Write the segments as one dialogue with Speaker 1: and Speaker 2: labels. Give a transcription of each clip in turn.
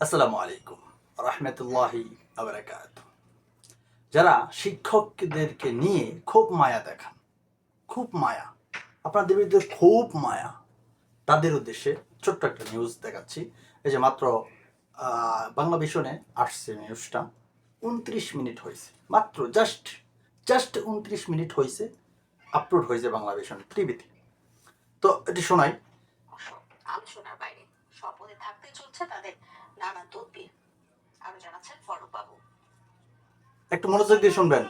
Speaker 1: আসসালামু আলাইকুম রহমতুল্লাহি আবরাকাত। যারা শিক্ষকদেরকে নিয়ে খুব মায়া দেখান, খুব মায়া, আপনাদের বিরুদ্ধে খুব মায়া, তাদের উদ্দেশ্যে ছোট্ট একটা নিউজ দেখাচ্ছি। এই যে মাত্র বাংলা ভিশনে আসছে নিউজটা, 29 মিনিট হয়েছে, মাত্র জাস্ট 29 মিনিট হয়েছে, আপলোড হয়েছে বাংলা ভিশন টিভিতে। তো এটি শোনাই।
Speaker 2: আলোচনার বাইরে স্বপনে থাকতে চলছে তাদের নানা তদবির, আরো জানাচ্ছেন ফরুক বাবু।
Speaker 1: একটু মনোযোগ দিয়ে শুনবেন।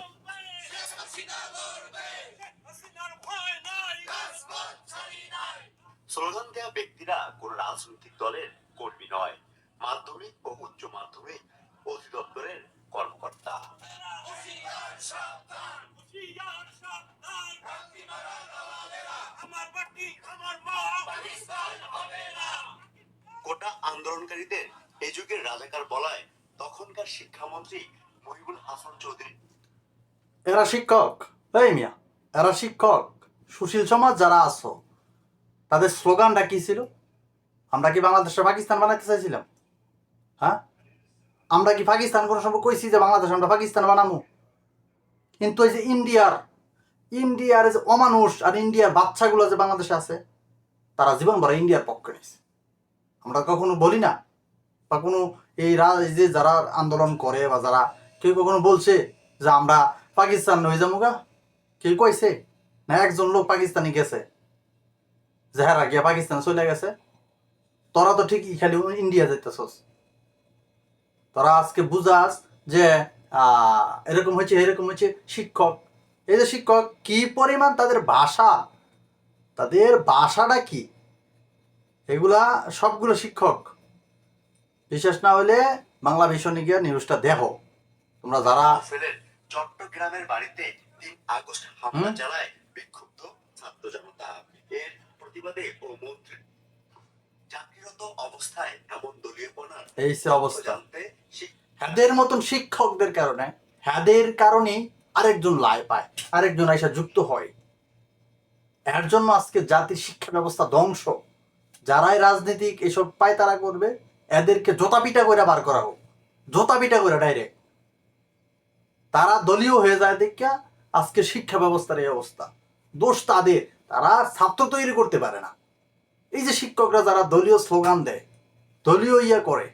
Speaker 3: স্লোগান দেওয়া ব্যক্তিরা কোন রাজনৈতিক দলের কর্মী নয়, মাধ্যমিক ও উচ্চ মাধ্যমিক অধিদপ্তরের কর্মকর্তা। কোটা আন্দোলনকারীদের এই যুগের রাজাকার বলায় তখনকার শিক্ষামন্ত্রী মহিবুল হাসান চৌধুরী।
Speaker 1: এরা শিক্ষক, এই মিয়া, এরা শিক্ষক। সুশীল সমাজ যারা আছো, তাদের স্লোগানটা কি ছিল? আমরা কি বাংলাদেশে পাকিস্তান বানাইতে চাইছিলাম? হ্যাঁ, আমরা কি পাকিস্তান কোনো সময় কইছি যে বাংলাদেশ আমরা পাকিস্তান বানাবো? কিন্তু এই যে ইন্ডিয়ার যে অমানুষ আর ইন্ডিয়ার বাচ্চাগুলো যে বাংলাদেশে আছে, তারা জীবন ভরা ইন্ডিয়ার পক্ষে নিয়েছে। আমরা কখনো বলি না, বা কোনো এই যে যারা আন্দোলন করে বা যারা কেউ কখনো বলছে যে আমরা পাকিস্তান হয়ে যাবো গা? কেউ কইছে না? একজন লোক পাকিস্তানি গেছে, যাহারা গিয়া পাকিস্তান চলে গেছে। তোরা তো ঠিকই খালি ইন্ডিয়া যেতেছস। তোরা আজকে বুঝাস যে এরকম হয়েছে শিক্ষক। এই যে শিক্ষক, কি পরিমাণ তাদের ভাষাটা কি, এগুলা সবগুলো শিক্ষক। বিশেষ না হলে বাংলা ভিশনে গিয়া নিউজটা দেখো তোমরা যারা।
Speaker 3: চট্টগ্রামের বাড়িতে 3 আগস্ট হামলা চালায় বিক্ষুব্ধ ছাত্র জনতা। এর প্রতিবাদে ও মন্ত্রী চাকরিরত অবস্থায় এমন দলীয়পনার
Speaker 1: এই সে অবস্থা। হ্যাদের মতন শিক্ষকদের কারণে, হ্যাদের কারণেই আরেকজন লাই পায়, আরেকজন আইসা যুক্ত হয়। এর জন্য আজকে জাতির শিক্ষা ব্যবস্থা ধ্বংস। যারাই রাজনীতিক এসব পায় তারা করবে, এদেরকে জোতা পিটা করে বার করা হোক, জোতা পিটা করে ডাইরেক্ট। তারা দলীয় হয়ে যায় দেখিয়া আজকে শিক্ষা ব্যবস্থার এই অবস্থা। দোষ তাদের, তারা ছাত্র তৈরি করতে পারে না। এই যে শিক্ষকরা যারা দলীয় স্লোগান দেয়, দলীয় করে,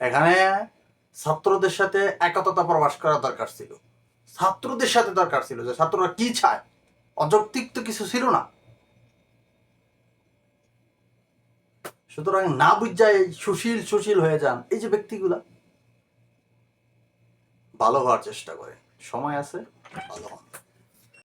Speaker 1: এখানে ছাত্রদের সাথে একতা প্রকাশ করা দরকার ছিল। ছাত্রদের সাথে দরকার ছিল যে ছাত্ররা কি চায়, অযৌক্তিক তো কিছু ছিল না। সুতরাং না বুঝায় সুশীল হয়ে যান এই যে ব্যক্তিগুলা, ভালো হওয়ার চেষ্টা করে। সময় আছে, ভালো হন।